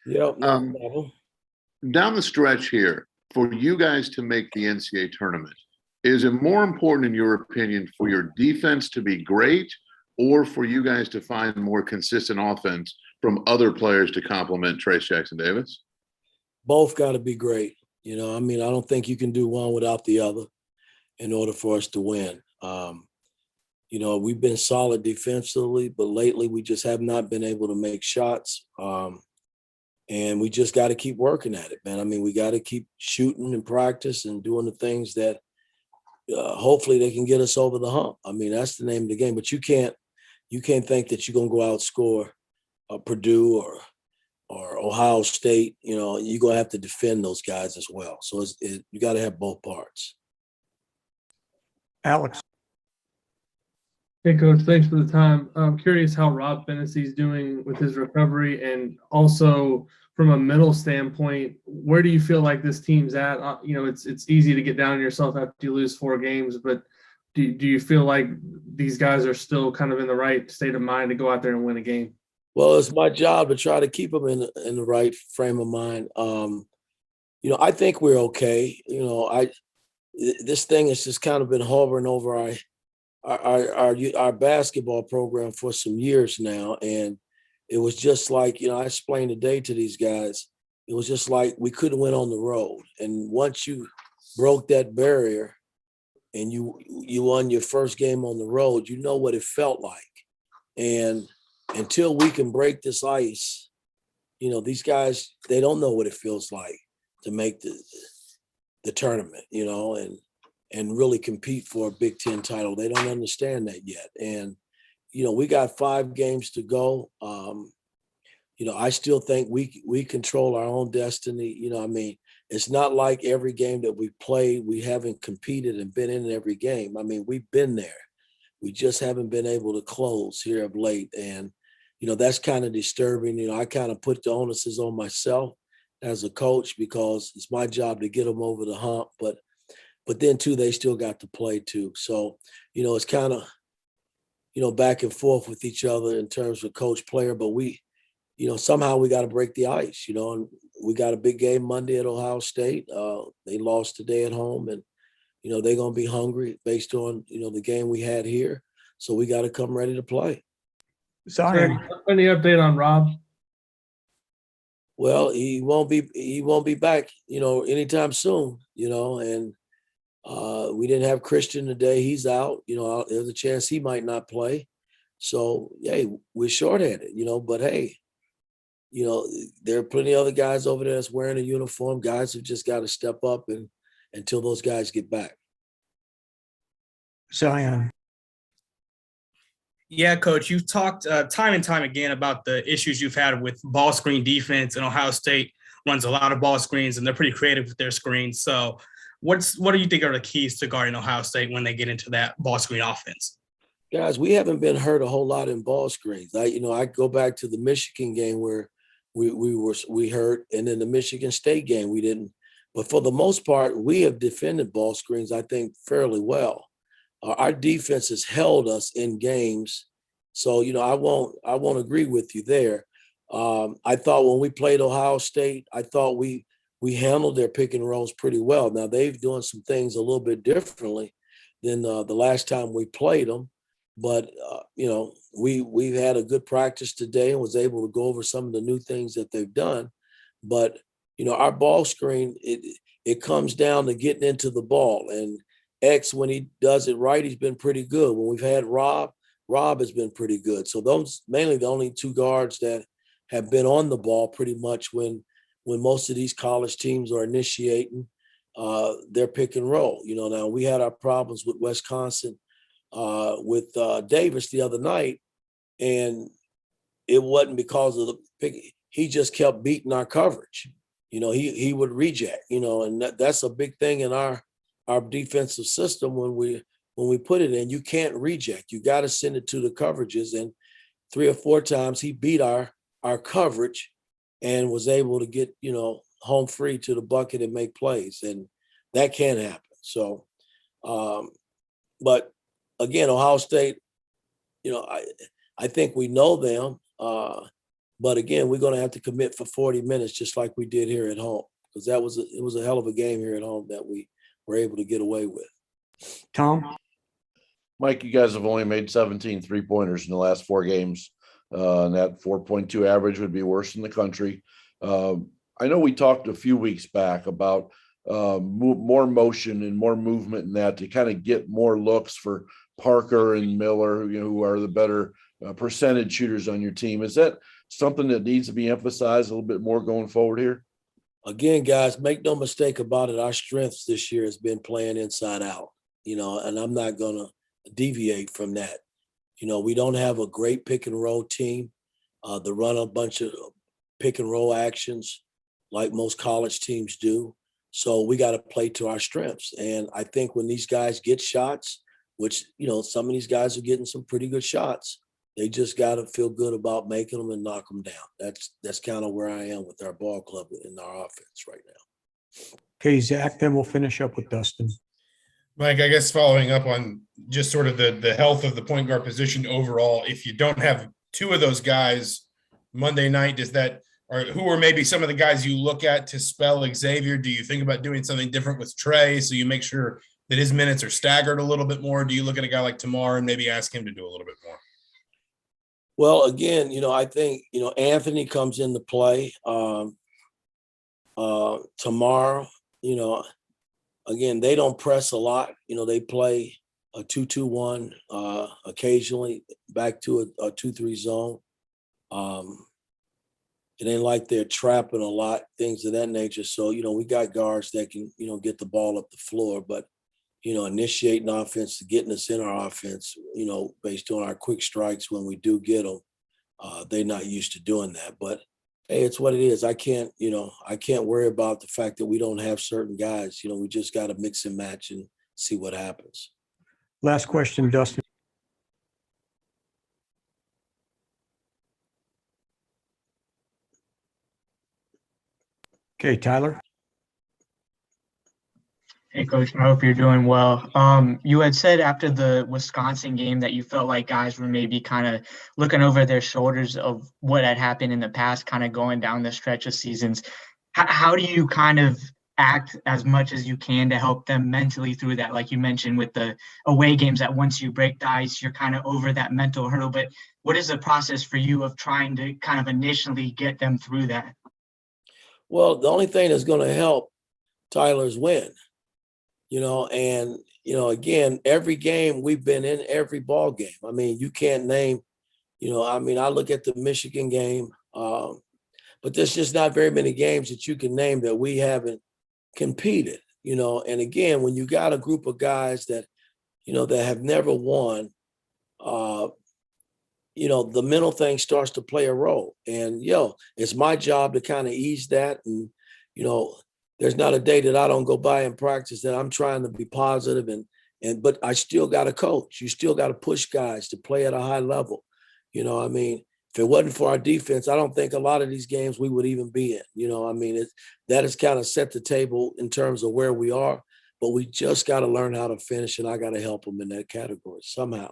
Yep, no Um, problem. Down the stretch here, for you guys to make the NCAA tournament, is it more important, in your opinion, for your defense to be great or for you guys to find more consistent offense from other players to complement Trace Jackson Davis? Both got to be great. I don't think you can do one without the other in order for us to win. We've been solid defensively, but lately we just have not been able to make shots. And we just got to keep working at it, man. I mean, we got to keep shooting and practice and doing the things that hopefully they can get us over the hump. I mean, that's the name of the game. But you can't think that you're gonna go outscore Purdue or Ohio State. You're gonna have to defend those guys as well. So you got to have both parts. Alex. Hey, Coach, thanks for the time. I'm curious how Rob Fennessy's doing with his recovery, and also from a mental standpoint, where do you feel like this team's at? It's easy to get down on yourself after you lose 4 games, but do you feel like these guys are still kind of in the right state of mind to go out there and win a game? Well, it's my job to try to keep them in the right frame of mind. I think we're okay. This thing has just kind of been hovering over our basketball program for some years now, and it was just like I explained today to these guys. It was just like we couldn't win on the road, and once you broke that barrier and you won your first game on the road, you know what it felt like. And until we can break this ice, these guys, they don't know what it feels like to make the tournament, and really compete for a Big Ten title. They don't understand that yet. And, we got 5 games to go. I still think we control our own destiny. It's not like every game that we played, we haven't competed and been in every game. I mean, we've been there. We just haven't been able to close here of late. And, that's kind of disturbing. I kind of put the onus on myself as a coach because it's my job to get them over the hump. But then too, they still got to play too. So, it's kind of, back and forth with each other in terms of coach player, but somehow we got to break the ice, and we got a big game Monday at Ohio State. They lost today at home, and, they're going to be hungry based on, the game we had here. So we got to come ready to play. Sorry, any update on Rob? Well, he won't be back, anytime soon, and we didn't have Christian today. He's out, there's a chance he might not play. So, hey, we're shorthanded, but hey, there are plenty of other guys over there that's wearing a uniform. Guys have just got to step up until those guys get back. Zion. Yeah, Coach, you've talked time and time again about the issues you've had with ball screen defense, and Ohio State runs a lot of ball screens, and they're pretty creative with their screens. So what do you think are the keys to guarding Ohio State when they get into that ball screen offense? Guys, we haven't been hurt a whole lot in ball screens. I go back to the Michigan game where we hurt, and then the Michigan State game we didn't. But for the most part, we have defended ball screens, I think, fairly well. Our defense has held us in games. So, I won't agree with you there. I thought when we played Ohio State, I thought we handled their pick and rolls pretty well. Now, they've doing some things a little bit differently than the last time we played them. But, we've had a good practice today and was able to go over some of the new things that they've done. But, our ball screen, it comes down to getting into the ball. And X, when he does it right, he's been pretty good. When we've had Rob has been pretty good. So those mainly the only 2 guards that have been on the ball pretty much when most of these college teams are initiating their pick and roll. Now we had our problems with Wisconsin with Davis the other night, and it wasn't because of the pick. He just kept beating our coverage. He would reject, and that's a big thing in our defensive system when we put it in. You can't reject. You got to send it to the coverages. And 3 or 4 times he beat our coverage and was able to get, home free to the bucket and make plays. And that can happen. So, but again, Ohio State, I think we know them. But again, we're going to have to commit for 40 minutes, just like we did here at home, because it was a hell of a game here at home that we were able to get away with. Tom? Mike, you guys have only made 17 3-pointers in the last 4 games. And that 4.2 average would be worse in the country. I know we talked a few weeks back about more motion and more movement in that to kind of get more looks for Parker and Miller, who are the better percentage shooters on your team. Is that something that needs to be emphasized a little bit more going forward here? Again, guys, make no mistake about it. Our strengths this year has been playing inside out, and I'm not going to deviate from that. We don't have a great pick and roll team. They run a bunch of pick and roll actions like most college teams do. So we got to play to our strengths. And I think when these guys get shots, which, some of these guys are getting some pretty good shots, they just got to feel good about making them and knock them down. That's kind of where I am with our ball club in our offense right now. Okay, Zach, then we'll finish up with Dustin. Mike, I guess following up on just sort of the health of the point guard position overall, if you don't have 2 of those guys Monday night, who are maybe some of the guys you look at to spell Xavier? Do you think about doing something different with Trey so you make sure that his minutes are staggered a little bit more? Do you look at a guy like Tamar and maybe ask him to do a little bit more? Well, again, I think, Anthony comes into play tomorrow. Again, they don't press a lot. They play a 2-2-1, occasionally back to a 2-3 zone. It ain't like they're trapping a lot, things of that nature. So, we got guards that can, get the ball up the floor, but, initiating offense, getting us in our offense, based on our quick strikes when we do get them, they're not used to doing that. But hey, it's what it is. I can't worry about the fact that we don't have certain guys. We just got to mix and match and see what happens. Last question, Dustin. Okay, Tyler. Hey, Coach, I hope you're doing well. You had said after the Wisconsin game that you felt like guys were maybe kind of looking over their shoulders of what had happened in the past, kind of going down the stretch of seasons. How do you kind of act as much as you can to help them mentally through that? Like you mentioned with the away games, that once you break the ice, you're kind of over that mental hurdle. But what is the process for you of trying to kind of initially get them through that? Well, the only thing that's going to help Tyler is win. And, again, every game we've been in, every ball game. I mean, you can't name, I look at the Michigan game, but there's just not very many games that you can name that we haven't competed, and again, when you got a group of guys that, that have never won, the mental thing starts to play a role. And, it's my job to kind of ease that. And, there's not a day that I don't go by in practice that I'm trying to be positive but I still got to coach. You still got to push guys to play at a high level. If it wasn't for our defense, I don't think a lot of these games we would even be in. That has kind of set the table in terms of where we are, but we just got to learn how to finish, and I got to help them in that category somehow.